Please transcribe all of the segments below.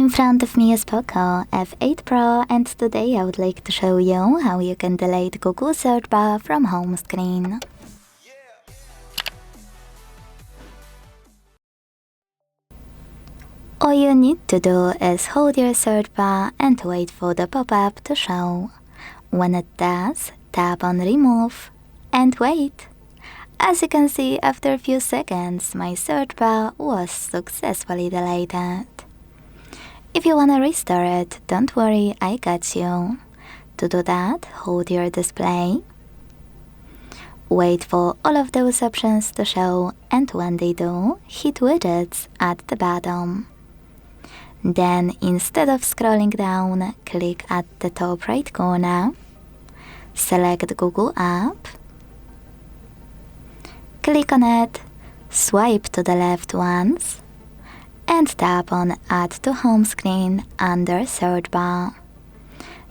In front of me is POCO F8 Pro, and today I would like to show you how you can delete Google search bar from home screen. All you need to do is hold your search bar and wait for the pop-up to show. When it does, tap on remove and wait. As you can see, after a few seconds, my search bar was successfully deleted. If you wanna restore it, don't worry, I got you. To do that, hold your display. Wait for all of those options to show, and when they do, hit Widgets at the bottom. Then, instead of scrolling down, click at the top right corner, select Google app, click on it, swipe to the left once, and tap on Add to Home Screen under Search Bar.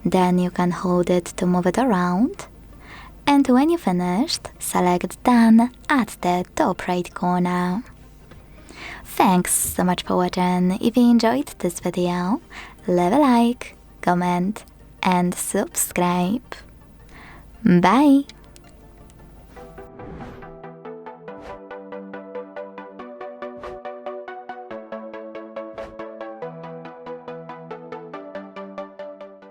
Then you can hold it to move it around, and when you finished, select Done at the top right corner. Thanks so much for watching. If you enjoyed this video, leave a like, comment and subscribe. Bye!